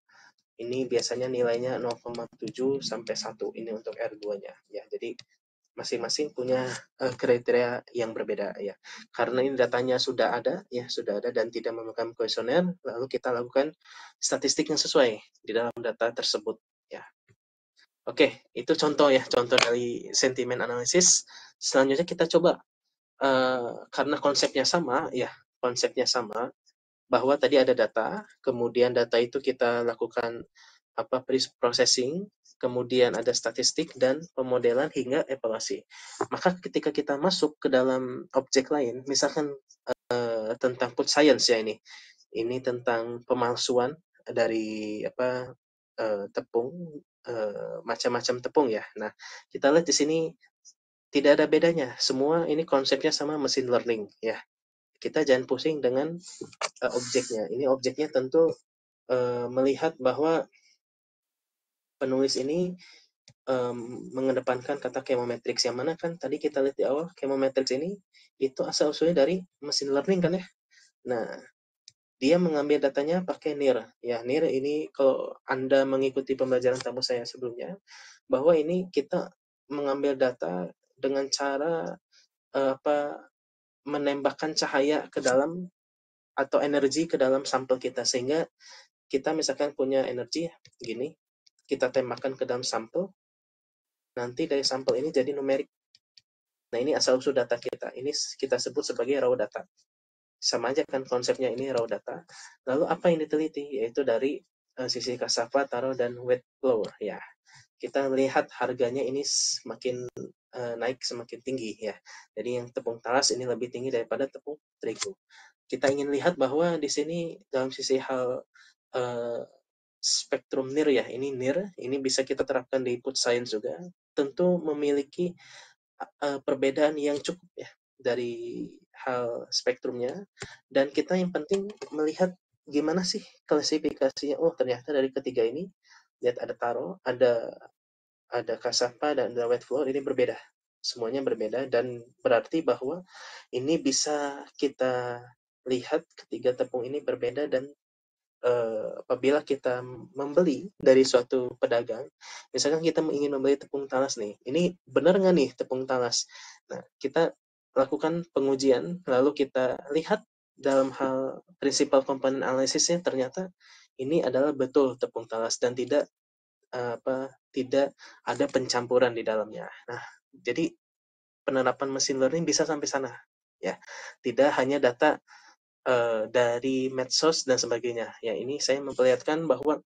ini biasanya nilainya 0,7 sampai 1 ini untuk R2-nya ya. Jadi masing-masing punya kriteria yang berbeda ya. Karena ini datanya sudah ada ya, sudah ada dan tidak memerlukan kuesioner, lalu kita lakukan statistik yang sesuai di dalam data tersebut ya. Oke, itu contoh ya, contoh dari sentiment analysis. Selanjutnya kita coba karena konsepnya sama ya, konsepnya sama bahwa tadi ada data, kemudian data itu kita lakukan pre-processing, kemudian ada statistik dan pemodelan hingga evaluasi. Maka ketika kita masuk ke dalam objek lain, misalkan tentang food science ya ini tentang pemalsuan dari tepung, macam-macam tepung ya. Nah, kita lihat di sini tidak ada bedanya. Semua ini konsepnya sama machine learning ya. Kita jangan pusing dengan objeknya. Ini objeknya tentu melihat bahwa penulis ini mengedepankan kata chemometrics, yang mana kan tadi kita lihat di awal chemometrics ini itu asal-usulnya dari machine learning kan ya. Nah, dia mengambil datanya pakai NIR. Ya, NIR ini kalau Anda mengikuti pembelajaran tamu saya sebelumnya, bahwa ini kita mengambil data dengan cara menembakkan cahaya ke dalam atau energi ke dalam sampel kita, sehingga kita misalkan punya energi gini, kita tembakkan ke dalam sampel, nanti dari sampel ini jadi numerik. Nah, ini asal-usul data kita. Ini kita sebut sebagai raw data. Sama aja kan konsepnya, ini raw data. Lalu apa yang diteliti? Yaitu dari sisi cassava, taro, dan wheat flour. Ya, kita melihat harganya ini semakin naik, semakin tinggi ya. Jadi yang tepung talas ini lebih tinggi daripada tepung terigu. Kita ingin lihat bahwa di sini dalam sisi hal spektrum NIR ya, ini NIR, ini bisa kita terapkan di food science juga, tentu memiliki perbedaan yang cukup ya dari hal spektrumnya, dan kita yang penting melihat gimana sih klasifikasinya. Oh, ternyata dari ketiga ini, lihat ada taro, ada cassava, dan ada wheat flour, ini berbeda. Semuanya berbeda, dan berarti bahwa ini bisa kita lihat ketiga tepung ini berbeda, dan apabila kita membeli dari suatu pedagang, misalkan kita ingin membeli tepung talas nih, ini benar nggak nih tepung talas? Nah, kita lakukan pengujian, lalu kita lihat dalam hal principal component analysisnya, ternyata ini adalah betul tepung talas dan tidak tidak ada pencampuran di dalamnya. Nah, jadi penerapan machine learning bisa sampai sana, ya. Tidak hanya data dari medsos dan sebagainya. Ya, ini saya memperlihatkan bahwa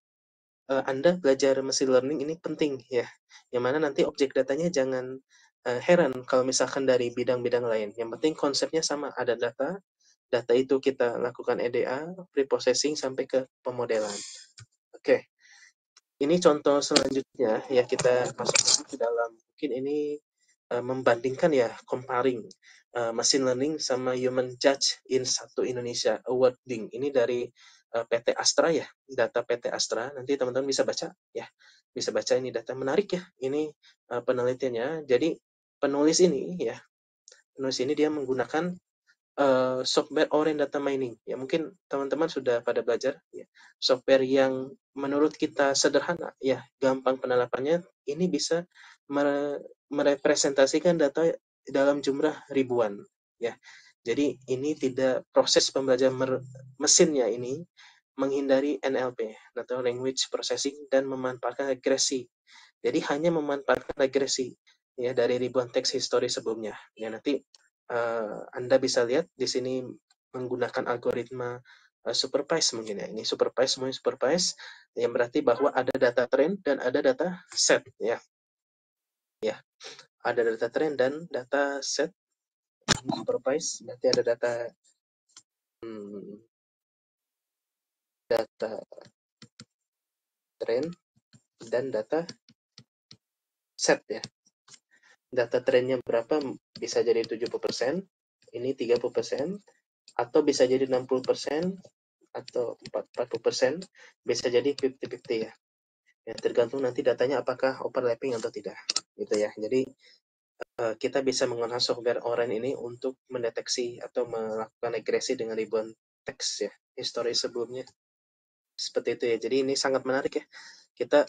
Anda belajar machine learning ini penting, ya. Yang mana nanti objek datanya jangan heran kalau misalkan dari bidang-bidang lain. Yang penting konsepnya sama, ada data, data itu kita lakukan EDA, preprocessing sampai ke pemodelan. Oke. Ini contoh selanjutnya ya, kita masuk ke dalam, mungkin ini membandingkan ya, comparing machine learning sama human judge in satu Indonesia awarding. Ini dari PT Astra ya, data PT Astra. Nanti teman-teman bisa baca ya, bisa baca, ini data menarik ya. Ini penelitiannya. Jadi penulis ini ya, penulis ini dia menggunakan software Orange Data Mining. Ya, mungkin teman-teman sudah pada belajar ya. Software yang menurut kita sederhana ya, gampang penerapannya, ini bisa merepresentasikan data dalam jumlah ribuan ya. Jadi ini tidak, proses pembelajaran mesinnya ini menghindari NLP, Natural Language Processing, dan memanfaatkan regresi. Jadi hanya memanfaatkan regresi ya dari ribuan teks histori sebelumnya. Ya, nanti Anda bisa lihat di sini menggunakan algoritma supervise mungkin ya. Ini supervise, semuanya supervise, yang berarti bahwa ada data trend dan ada data set ya. Ya, ada data trend dan data set. Supervise berarti ada data data trend dan data set ya. Data trendnya berapa, bisa jadi 70%, ini 30%, atau bisa jadi 60%, atau 40%, bisa jadi 50-50 ya. Ya, tergantung nanti datanya apakah overlapping atau tidak, gitu ya. Jadi kita bisa menggunakan software Orange ini untuk mendeteksi atau melakukan regresi dengan ribuan teks ya, histori sebelumnya. Seperti itu ya. Jadi ini sangat menarik ya. Kita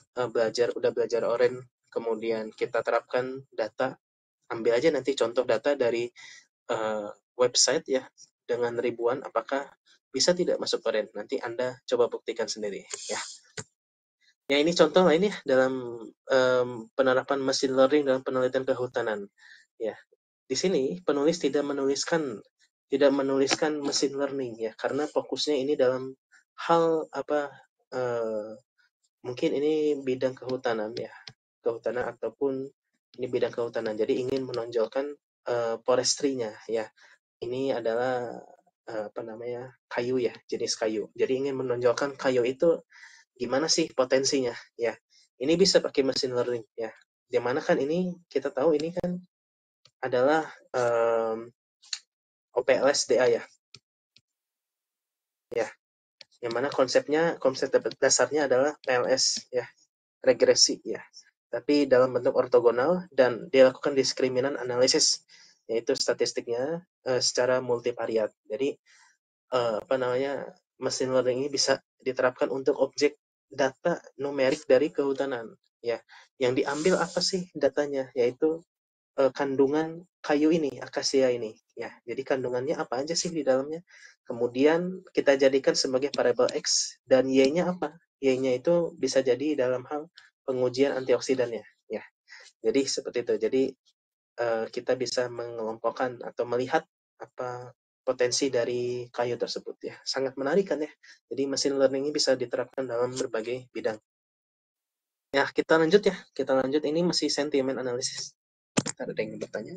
udah belajar Orange, kemudian kita terapkan data, ambil aja nanti contoh data dari website ya, dengan ribuan, apakah bisa tidak masuk Orange? Nanti Anda coba buktikan sendiri ya. Ya, ini contoh lainnya dalam penerapan machine learning dalam penelitian kehutanan. Ya, di sini penulis tidak menuliskan machine learning ya, karena fokusnya ini dalam hal apa, mungkin ini bidang kehutanan ya, kehutanan ataupun ini bidang kehutanan. Jadi ingin menonjolkan forestry-nya ya. Ini adalah apa namanya, kayu ya, jenis kayu. Jadi ingin menonjolkan kayu itu gimana sih potensinya ya. Ini bisa pakai machine learning ya. Di mana kan ini kita tahu ini kan adalah OPLS-DA ya. Ya. Yang mana konsep dasarnya adalah PLS ya, regresi ya. Tapi dalam bentuk ortogonal dan dilakukan diskriminan analisis, yaitu statistiknya secara multivariat. Jadi apa namanya, machine learning ini bisa diterapkan untuk objek data numerik dari kehutanan ya. Yang diambil apa sih datanya, yaitu kandungan kayu ini, akasia ini ya. Jadi kandungannya apa aja sih di dalamnya, kemudian kita jadikan sebagai variabel X, dan Y-nya apa, Y-nya itu bisa jadi dalam hal pengujian antioksidannya ya. Jadi seperti itu. Jadi kita bisa mengelompokkan atau melihat apa potensi dari kayu tersebut ya. Sangat menarik kan ya. Jadi machine learning ini bisa diterapkan dalam berbagai bidang. Ya, kita lanjut ya. Kita lanjut, ini masih sentiment analysis. Ada yang bertanya?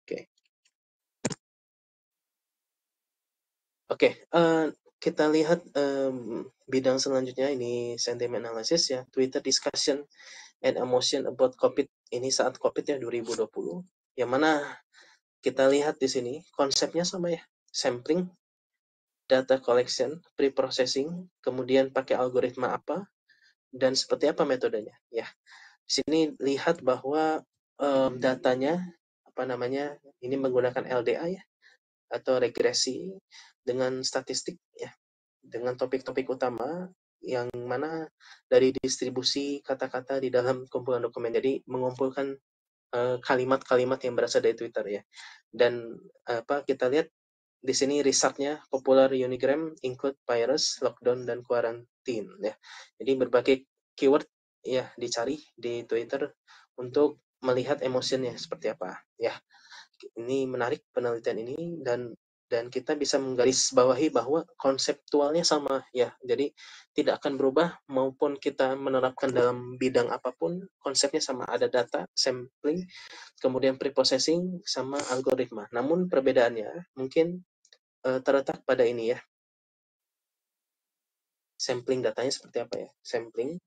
Oke. Oke, kita lihat bidang selanjutnya, ini sentiment analysis ya. Twitter discussion and emotion about COVID. Ini saat COVID ya, 2020. Yang mana kita lihat di sini konsepnya sama ya. Sampling, data collection, pre-processing, kemudian pakai algoritma apa, dan seperti apa metodenya. Ya, di sini lihat bahwa datanya apa namanya, ini menggunakan LDA ya, atau regresi dengan statistik ya, dengan topik-topik utama yang mana dari distribusi kata-kata di dalam kumpulan dokumen. Jadi mengumpulkan kalimat-kalimat yang berasal dari Twitter ya. Dan apa kita lihat di sini resultnya popular Unigram include virus, lockdown, dan quarantine ya. Jadi berbagai keyword ya dicari di Twitter untuk melihat emosinya seperti apa ya. Ini menarik penelitian ini, dan kita bisa menggarisbawahi bahwa konseptualnya sama ya. Jadi tidak akan berubah maupun kita menerapkan dalam bidang apapun, konsepnya sama, ada data, sampling, kemudian preprocessing sama algoritma. Namun perbedaannya mungkin terletak pada ini ya. Sampling datanya seperti apa ya? Sampling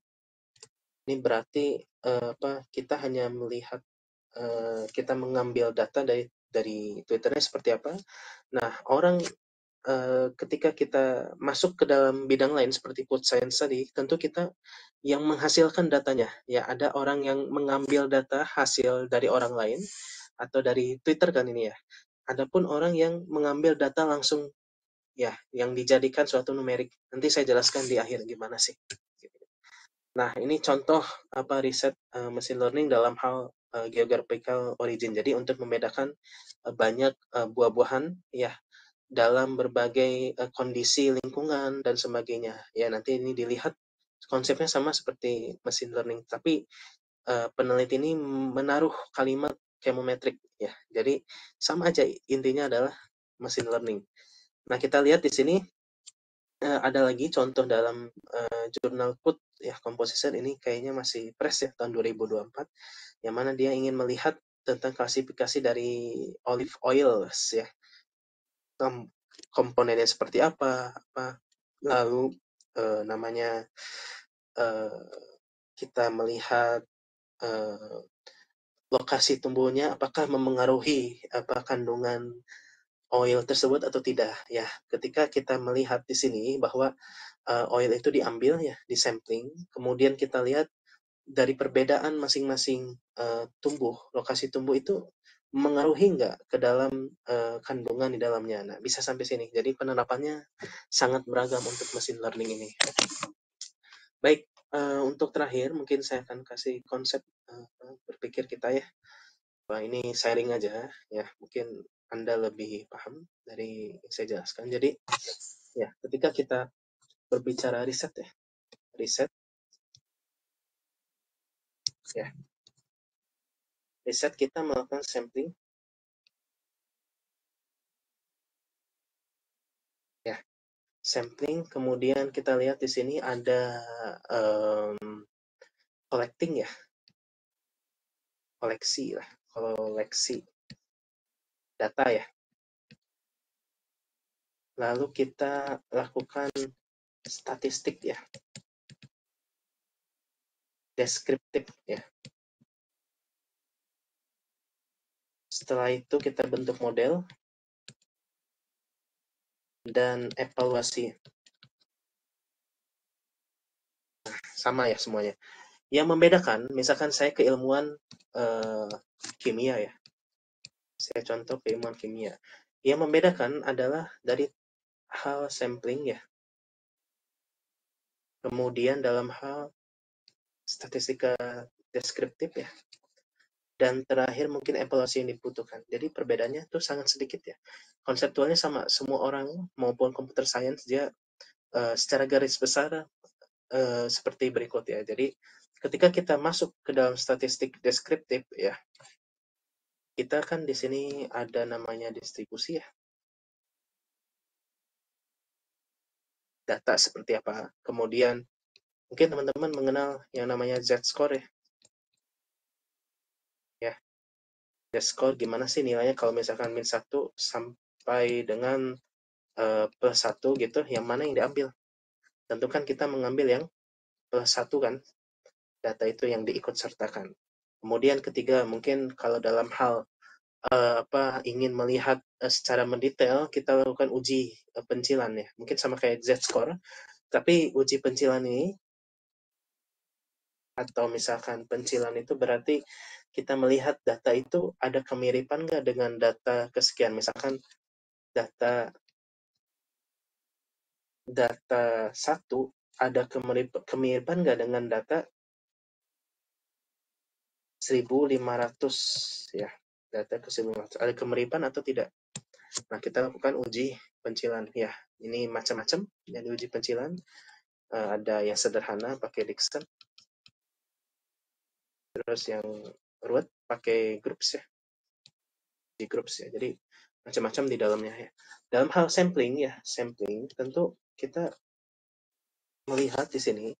ini berarti kita hanya melihat, kita mengambil data dari Twitternya seperti apa. Nah, orang ketika kita masuk ke dalam bidang lain seperti food science tadi, tentu kita yang menghasilkan datanya. Ya, ada orang yang mengambil data hasil dari orang lain atau dari Twitter kan ini ya. Adapun orang yang mengambil data langsung ya, yang dijadikan suatu numerik. Nanti saya jelaskan di akhir gimana sih. Nah, ini contoh riset machine learning dalam hal geographical origin. Jadi untuk membedakan banyak buah-buahan ya dalam berbagai kondisi lingkungan dan sebagainya. Ya, nanti ini dilihat konsepnya sama seperti machine learning, tapi peneliti ini menaruh kalimat chemometric ya. Jadi sama aja, intinya adalah machine learning. Nah, kita lihat di sini ada lagi contoh dalam jurnal Food ya Composition, ini kayaknya masih fresh ya, tahun 2024, yang mana dia ingin melihat tentang klasifikasi dari olive oils ya, komponennya seperti apa, lalu namanya kita melihat lokasi tumbuhnya apakah memengaruhi kandungan oil tersebut atau tidak ya. Ketika kita melihat di sini bahwa oil itu diambil ya, di sampling, kemudian kita lihat dari perbedaan masing-masing tumbuh, lokasi tumbuh itu mengaruhi nggak ke dalam kandungan di dalamnya. Nah, bisa sampai sini. Jadi penerapannya sangat beragam untuk machine learning ini. Baik, untuk terakhir mungkin saya akan kasih konsep berpikir kita ya. Wah, ini sharing aja ya, mungkin Anda lebih paham dari yang saya jelaskan. Jadi ya, ketika kita berbicara riset ya, riset ya, riset kita melakukan sampling ya, sampling, kemudian kita lihat di sini ada collecting ya, koleksi lah, koleksi data ya. Lalu kita lakukan statistik ya, deskriptif ya. Setelah itu kita bentuk model dan evaluasi. Nah, sama ya semuanya. Yang membedakan, misalkan saya keilmuan kimia ya. Saya contoh keilmuan kimia. Yang membedakan adalah dari hal sampling ya. Kemudian dalam hal statistika deskriptif ya. Dan terakhir mungkin evaluasi yang dibutuhkan. Jadi perbedaannya tuh sangat sedikit ya. Konseptualnya sama, semua orang maupun computer science dia secara garis besar seperti berikut ya. Jadi ketika kita masuk ke dalam statistik deskriptif ya, kita kan di sini ada namanya distribusi ya. Data seperti apa. Kemudian mungkin teman-teman mengenal yang namanya Z-score ya. Ya, Z-score gimana sih nilainya kalau misalkan min 1 sampai dengan plus 1 gitu, yang mana yang diambil? Tentu kan kita mengambil yang plus 1 kan, data itu yang diikut sertakan. Kemudian ketiga, mungkin kalau dalam hal ingin melihat secara mendetail, kita lakukan uji pencilan ya. Mungkin sama kayak Z-score, tapi uji pencilan ini atau misalkan pencilan itu berarti kita melihat data itu ada kemiripan nggak dengan data kesekian. Misalkan data 1 ada kemiripan nggak dengan data 1.500 ya, data ke 1.500 ada kemiripan atau tidak. Nah, kita lakukan uji pencilan ya. Ini macam-macam yang diuji pencilan. Ada yang sederhana pakai Dickson, terus yang ruwet pakai groups ya, di groups ya. Jadi macam-macam di dalamnya ya. Dalam hal sampling ya, sampling tentu kita melihat di sini,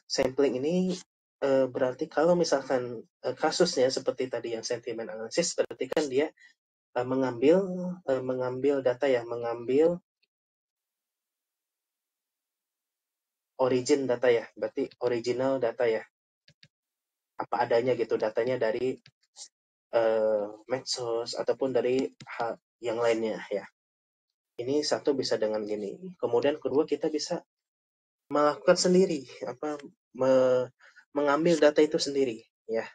sampling ini berarti kalau misalkan kasusnya seperti tadi yang sentiment analysis, berarti kan dia mengambil data ya, mengambil origin data ya, berarti original data ya, apa adanya gitu, datanya dari medsos ataupun dari hal yang lainnya ya. Ini satu bisa dengan gini. Kemudian kedua kita bisa melakukan sendiri, mengambil data itu sendiri ya.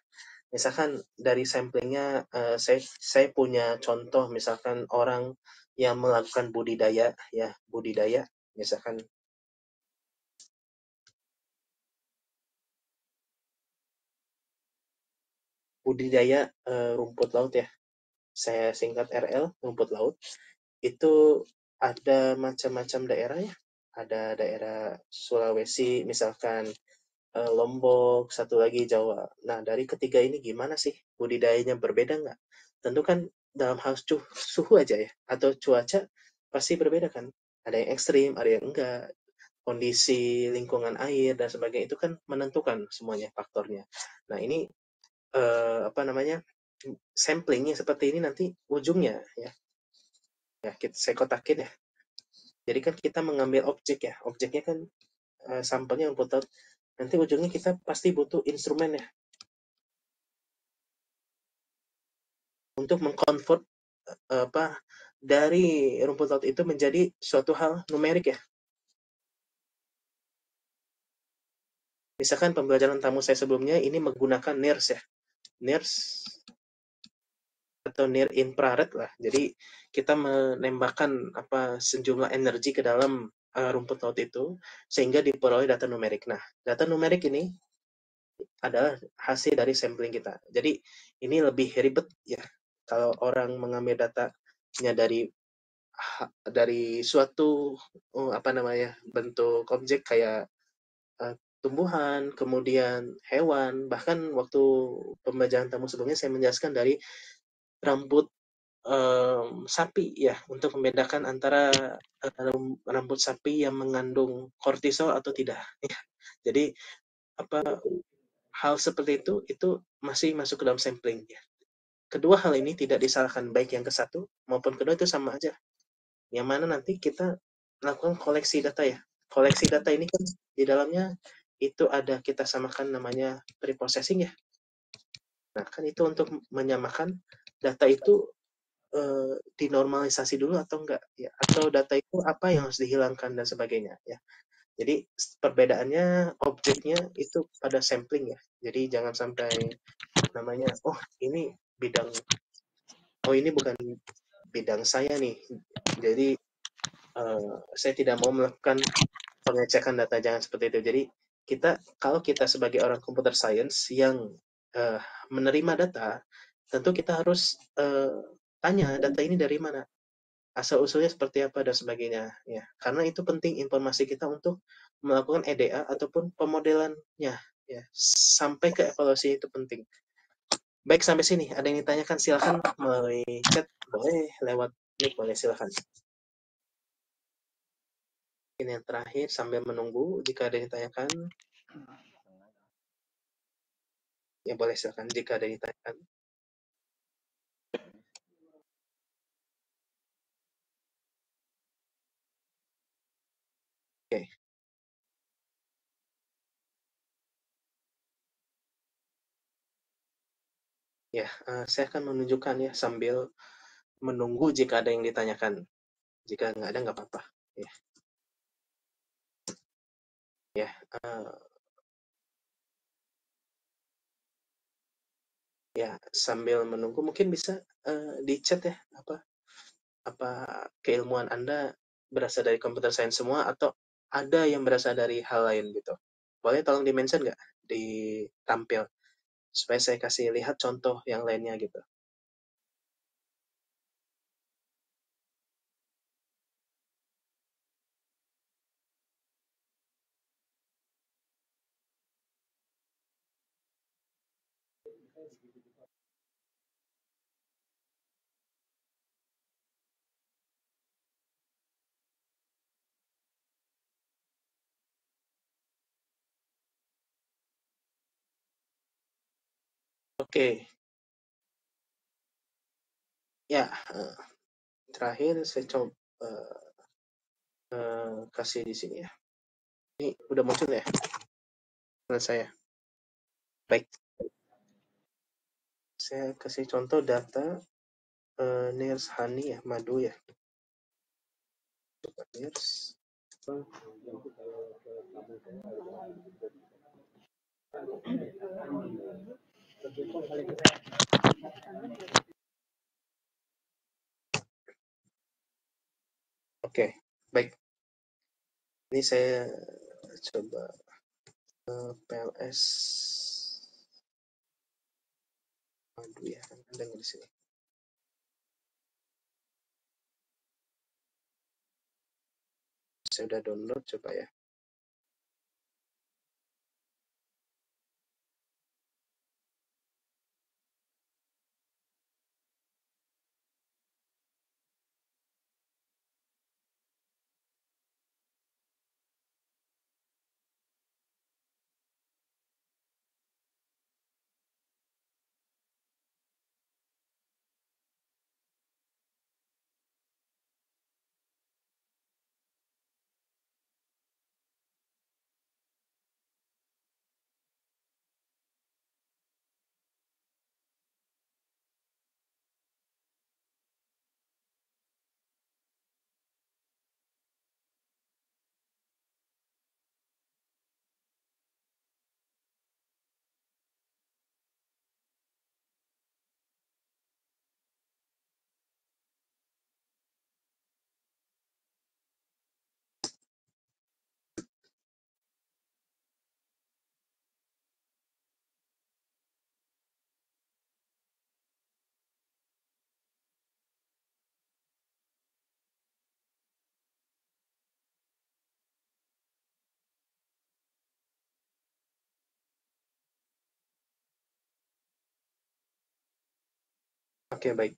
Misalkan dari samplingnya saya punya contoh misalkan orang yang melakukan budidaya ya, budidaya misalkan budidaya rumput laut ya. Saya singkat RL, rumput laut. Itu ada macam-macam daerah ya. Ada daerah Sulawesi, misalkan Lombok, satu lagi Jawa. Nah, dari ketiga ini gimana sih budidayanya berbeda nggak? Tentu kan dalam hal suhu aja ya, atau cuaca pasti berbeda kan. Ada yang ekstrim, ada yang enggak. Kondisi lingkungan air dan sebagainya itu kan menentukan semuanya faktornya. Nah, ini samplingnya seperti ini nanti ujungnya ya. Ya, saya kotakin ya. Jadi kan kita mengambil objek ya. Objeknya kan sampelnya rumput laut. Nanti ujungnya kita pasti butuh instrumen ya untuk mengkonvert dari rumput laut itu menjadi suatu hal numerik ya. Misalkan pembelajaran tamu saya sebelumnya ini menggunakan NIRS ya. NIRS atau near infrared lah. Jadi kita menembakkan sejumlah energi ke dalam rumput laut itu sehingga diperoleh data numerik. Nah, data numerik ini adalah hasil dari sampling kita. Jadi ini lebih ribet ya. Kalau orang mengambil datanya dari suatu bentuk objek kayak tumbuhan, kemudian hewan, bahkan waktu pembelajaran tamu sebelumnya saya menjelaskan dari rambut sapi ya, untuk membedakan antara rambut sapi yang mengandung kortisol atau tidak. Ya. Jadi hal seperti itu masih masuk ke dalam sampling ya. Kedua hal ini tidak disalahkan, baik yang ke satu maupun kedua itu sama aja. Yang mana nanti kita melakukan koleksi data ya. Koleksi data ini kan di dalamnya itu ada kita samakan namanya preprocessing ya. Nah, kan itu untuk menyamakan data itu dinormalisasi dulu atau enggak ya, atau data itu apa yang harus dihilangkan dan sebagainya ya. Jadi perbedaannya objeknya itu pada sampling ya. Jadi jangan sampai namanya ini bukan bidang saya nih. Jadi saya tidak mau melakukan pengecekan data, jangan seperti itu. Jadi kalau kita sebagai orang computer science yang menerima data, tentu kita harus tanya data ini dari mana, asal usulnya seperti apa dan sebagainya ya. Karena itu penting informasi kita untuk melakukan EDA ataupun pemodelannya ya, sampai ke evaluasi itu penting. Baik, sampai sini ada yang ditanyakan, silakan melalui chat, boleh lewat mic, boleh silakan. Ini yang terakhir sambil menunggu, jika ada yang ditanyakan ya boleh silakan jika ada yang ditanyakan. Oke. Ya, saya akan menunjukkan ya sambil menunggu jika ada yang ditanyakan. Jika nggak ada, nggak apa-apa. Ya, ya, ya sambil menunggu mungkin bisa di chat ya apa keilmuan Anda berasal dari computer science semua atau ada yang berasal dari hal lain gitu. Boleh tolong di-mention nggak, ditampil supaya saya kasih lihat contoh yang lainnya gitu. Oke, ya, terakhir saya coba kasih di sini ya. Ini udah muncul ya menurut saya. Baik, saya kasih contoh data Nirs Hani ya, madu ya. Coba Nirs. Oke, baik. Ini saya coba PLS madu ya, ada nggak di sini? Saya udah download, coba ya. Oke, baik.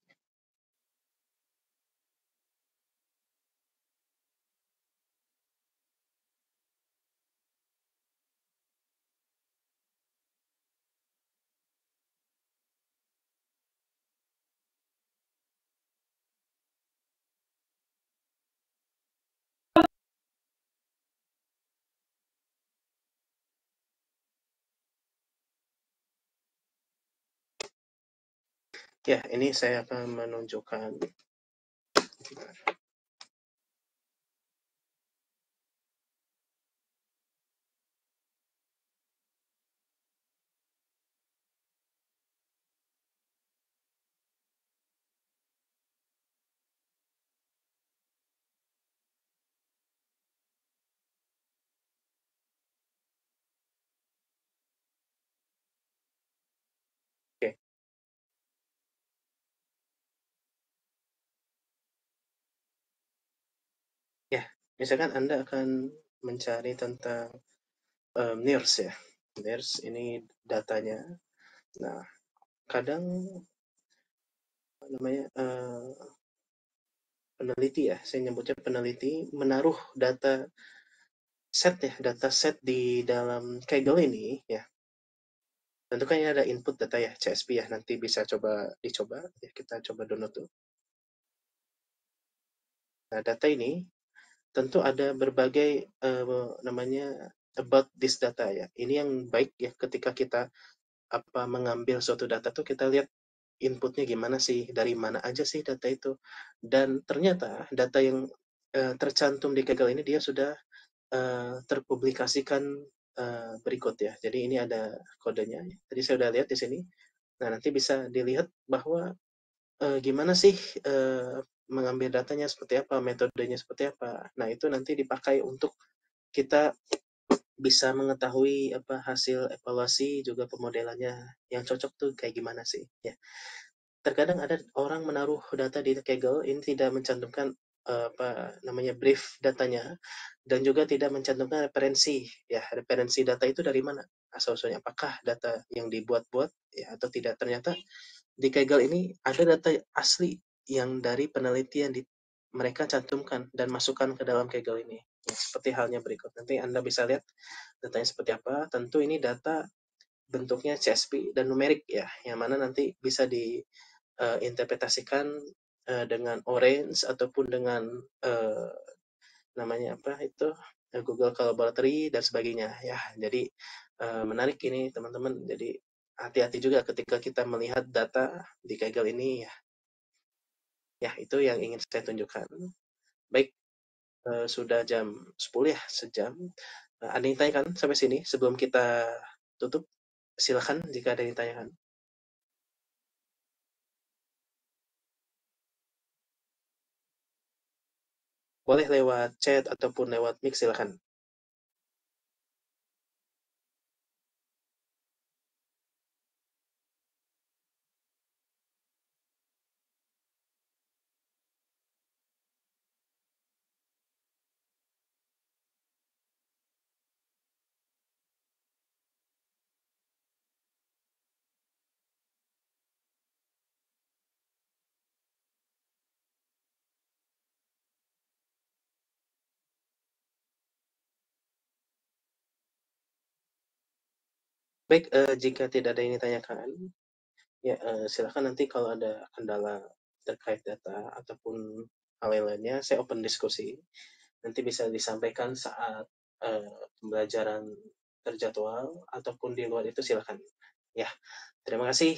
Ya, ini saya akan menunjukkan. Oke. Ya, misalkan Anda akan mencari tentang NIRS ya. NIRS ini datanya. Nah, kadang namanya peneliti ya, saya nyebutnya peneliti menaruh data set ya, data set di dalam Kaggle ini ya. Tentu kan ini ada input data ya, CSV ya, nanti bisa dicoba ya, kita coba download tuh. Nah, data ini tentu ada berbagai namanya about this data ya. Ini yang baik ya, ketika kita mengambil suatu data tuh kita lihat inputnya gimana sih, dari mana aja sih data itu. Dan ternyata data yang tercantum di Kaggle ini dia sudah terpublikasikan berikut ya. Jadi ini ada kodenya. Tadi saya udah lihat di sini. Nah, nanti bisa dilihat bahwa gimana sih mengambil datanya seperti apa, metodenya seperti apa. Nah, itu nanti dipakai untuk kita bisa mengetahui hasil evaluasi juga pemodelannya yang cocok tuh kayak gimana sih ya. Terkadang ada orang menaruh data di Kaggle ini tidak mencantumkan namanya brief datanya dan juga tidak mencantumkan referensi ya, referensi data itu dari mana. asal-usulnya, apakah data yang dibuat-buat ya atau tidak. Ternyata di Kaggle ini ada data asli yang dari penelitian mereka cantumkan dan masukkan ke dalam Kaggle ini. Ya, seperti halnya berikut. Nanti Anda bisa lihat datanya seperti apa. Tentu ini data bentuknya CSV dan numerik ya, yang mana nanti bisa diinterpretasikan dengan Orange ataupun dengan namanya apa itu Google Collaboratory dan sebagainya ya. Jadi menarik ini teman-teman. Jadi hati-hati juga ketika kita melihat data di Kaggle ini ya. Ya, itu yang ingin saya tunjukkan. Baik, sudah jam 10 ya, sejam. Ada yang tanyakan sampai sini sebelum kita tutup? Silakan jika ada yang ditanyakan. Boleh lewat chat ataupun lewat mic, silakan. Baik, jika tidak ada yang ditanyakan, ya silakan nanti kalau ada kendala terkait data ataupun hal lainnya, saya open diskusi. Nanti bisa disampaikan saat pembelajaran terjadwal ataupun di luar itu silakan. Ya, terima kasih.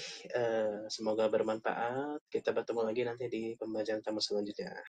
Semoga bermanfaat. Kita bertemu lagi nanti di pembelajaran tamu selanjutnya.